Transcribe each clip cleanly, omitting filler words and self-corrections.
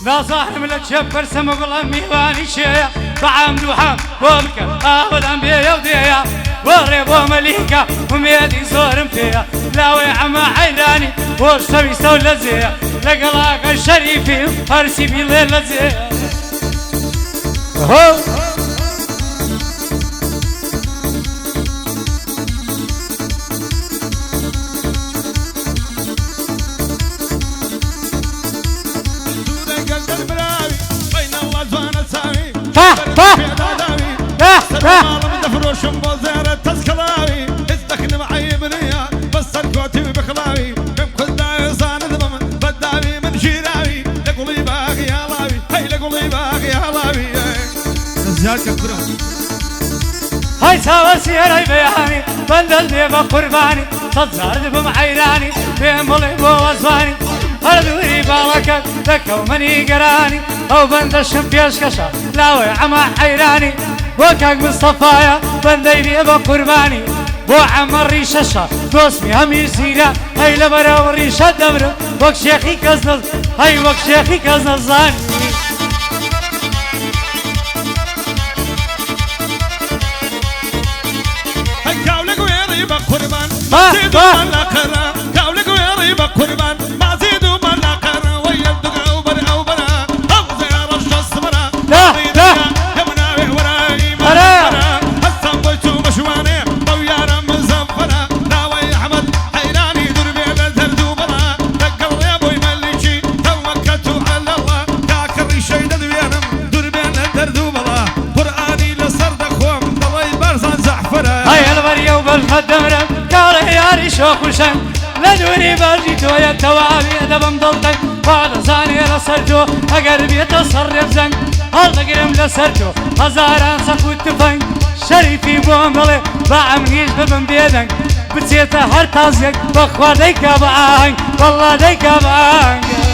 نظام لك شبر سمقل ميواني شيا طعام دوحام ومكر آخذ بيا وديا وريب ومليكة وميدي زور فيها لاوي عما عيراني وشتوي سولة زيا لقلاق الشريفي هرسي بليلة زيا دفروشم بوزارة تسكلاوي ازدكن معي بنيا بس الكوتي بخلاوي بكل داي صان ذبم بداوي من شيراوي لقولي باقي يا لاوي هاي لقولي باقي يا لاوي زياد كبرى هاي سوا سير هاي بياني بندل ديبا قرباني تزار دبم عيراني بيمولي بوزواني هردوري بالكت لكو مني قراني او بندل شمبيش كشا لاوي عما حيراني وكاك مصطفايا بنديني ابا قرباني بو عمر ريششا دوسمي همي سيرا هاي لبرا وريشا دمر وك شيخي كزنز هاي وك شيخي كزنزاني هاي كاولك ويري بقربان ما زيدو بلا قرا كاولك ويري بقربان ما زيدو بلا قرا ويبدو او برا او زيارة الشخص برا لا لا الدمرم قال ياري شوق وشن لدوري برجيتو يا توابي دبم ضلتك بعد زاني لسرتو اقرب يتصرف زن هل تقرم لسرتو هزاران سخوت تفن شريفي بومبلي بعمنيش ببن بيدن بتسيتا هر تازيك بخوا ديكا بعانك والله ديكا بعانك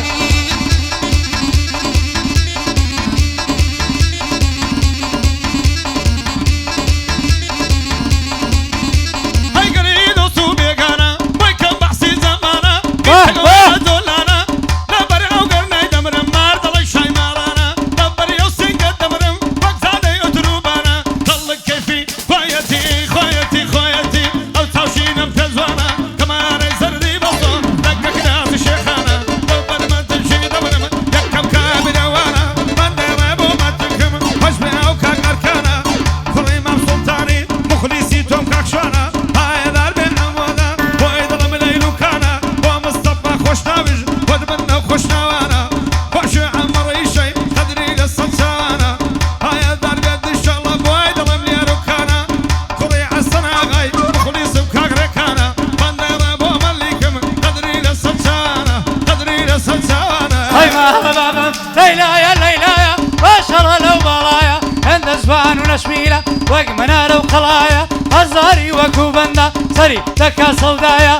ونشميلة وقمنا وقلايا هزاري وكوبندا سري دكا صودايا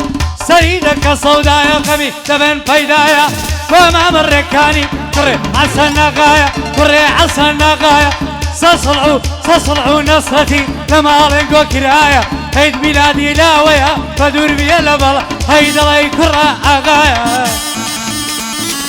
سري دكا صودايا قمي دبن فيدايا وما مركاني قري عسى النقايا قري عسى النقايا سصلعوا نصرتي لما لنقو كرايا هيد ميلادي لاويا فدور بيا لبلا هيد الله يكرا عقايا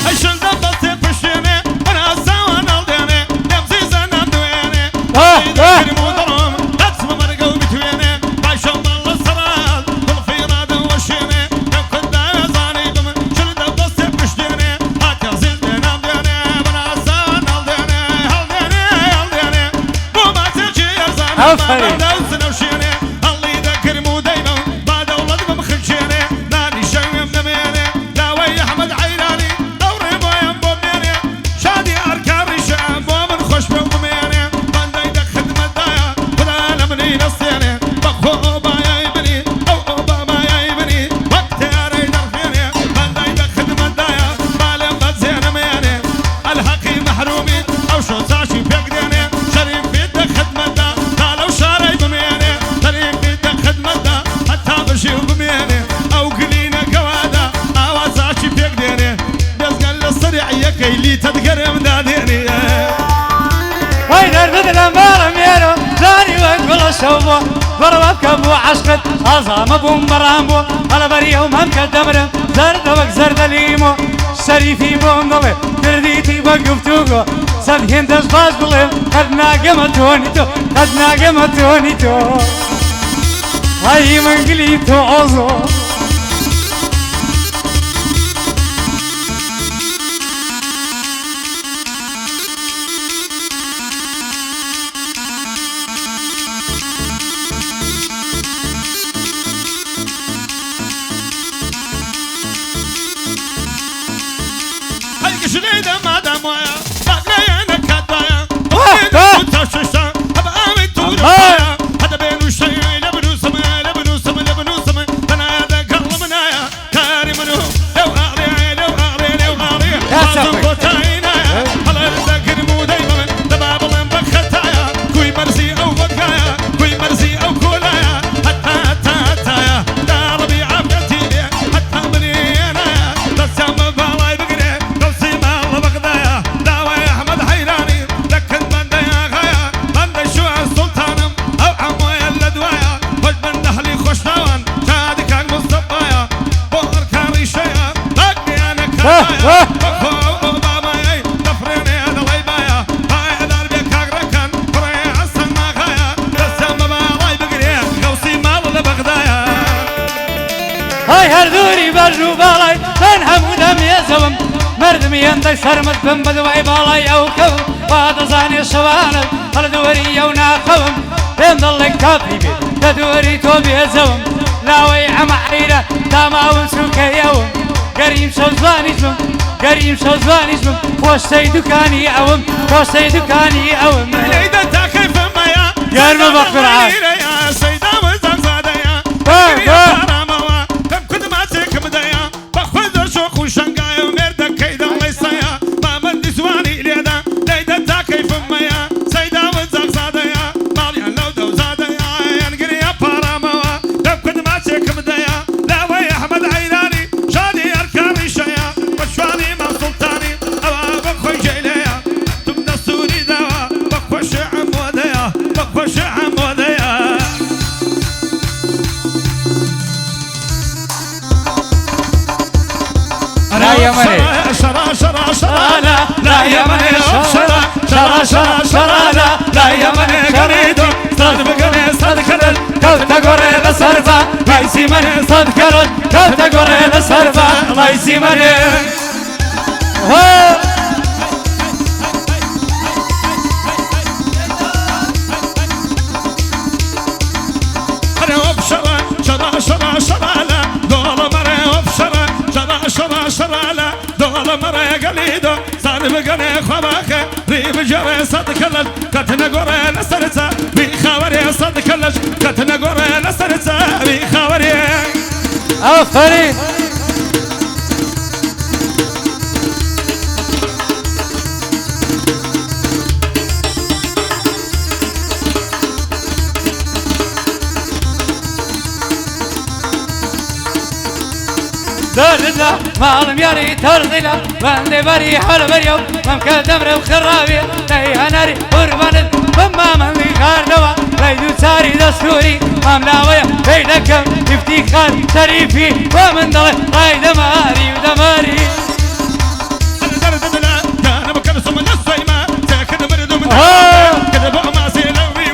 هشل دبطي بشيني انا ساوان الديني يمزي زنان دويني المدرم اسمه مرقو بتويني بايشون ضل السراد بالفيراد وشيني يمكن دايا زاني دم شل دبطي بشيني هاكا زلدين الديني انا ساوان الديني هالديني بو ما تجي يرزاني كيلي تتقرم داديني وين البدل مال ميرو داني وقبل الشوبو بربك ابو عشقت عظام ابو مرامبو على بريهم هم كالدمر زرد وك زرد ليمو شريفي بوندلي كرديتي بقفتوكو صد هندس باز بلم قد ناقمتوني تو قد ناقمتوني تو هاي من قليتو عزو شنيدة ما دمويا باقي انا كدايا تششا ابا امي تورا هذا بينو شيء لبنو سما لبنو سما لبنو سما انا هذا قلب منايا كاري منو لو اغري لو اغري لو اغري لازم بوتاينا هلا ذاكر مو دايما دباب لمبك خطايا كوي مرسي او بكايا كوي مرسي او كولايا حتى لا ربي عافيتي حتى مني انا تسمى بالاي بقري هاي هردوري برجو بالاي من حمودم يزوم مردمي يندي سرمت بن بدوي بالاي او كوم وهذا زاني الشوانب هردوري يونا قوم بين ضلك كافي بي تدوري توبي يزوم لاوي عم عيرة داما ونسوك يوم قريم شوزواني اسمم قريم شوزواني اسمم وشتي دكاني اوم وشتي دكاني اوم ليدا تاكيف مايا قرم بقر عاد يا سيدا وزاق زاديا وشنقايا ومردك كيدا ويسايا ما مدي سواني ليدا ليدا تا كيف مايا سيدا وزاق زاديا ماليا لو دو زاديا ينقري يا باراموا لو كنت ما تشيك بدايا لا وي احمد عيراني شادي اركاني شيا وشواني ما سلطاني اوا بخوي جيليا تبدا سوري دوا بخوش عم وديا بخوش عم وديا لا يا مني شرا شرا شرا لا يا مني شرا شرا شرا شرا لا يا مني قريدو صد بقني صد كرل كوتا قري لسرفا لايسي مني صد كرل كوتا قري لسرفا لايسي مني شرا شرا شرا لا دول مري وبشرا شرا شرا شرا لا دول مري قليدو صار بقني خباك ريب جري صد كلج كتنا قري لسرتا بخاوري صد كلج كتنا قري لسرتا بخاوري آفرین دردا مالم ياري ترضيلا بندي بري حرب اليوم ممكن دمر وخرابي ليها ناري قربان بما من لي خاردوا ليدو تاري دستوري املاوية بيدكم افتخار شريفي ومن ضل رايد ماري ودماري دردنا كان بكرسم الصيمة ساكن مردو من كذب ما سيلوي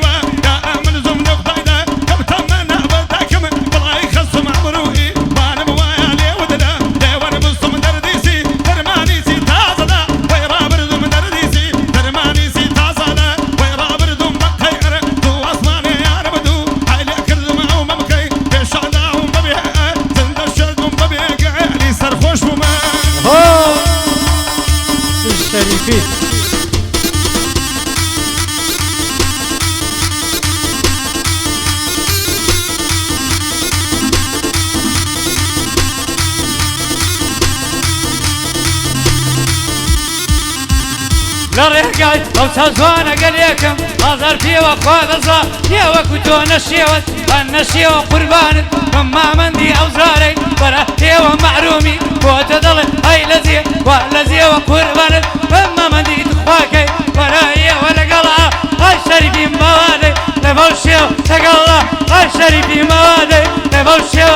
يا امن زم نقطينا كم تمنا بداكم بلاي خصم عمروي وانا موايا لي ودنا ديوان بصم درديسي درماني سي تازنا ويرا بردو من درديسي درماني سي تازنا ويرا بردو مخير دو اسماني يا ربدو هاي كردو معو ممكي بشعنا ومبيع زند الشرد ومبيع لي سرخوش وما الشريفي لرهقاي او تزوانا قليكم نظر في وقواد الزا يا وكتو نشيوت النشيو قربان وما مندي او زاري ورهتي ومعرومي وتضل هاي لزي ولزي وقربان وما مندي تخواكي وراي ولا قلعه هاي شريفي موادي لبوشيو تقلع هاي شريفي موادي لبوشيو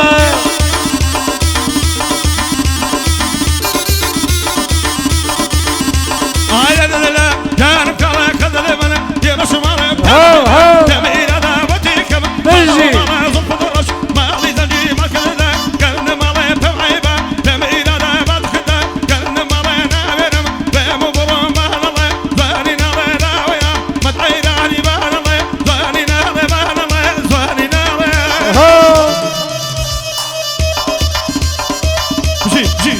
جي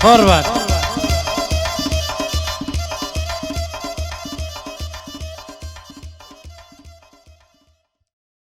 قربان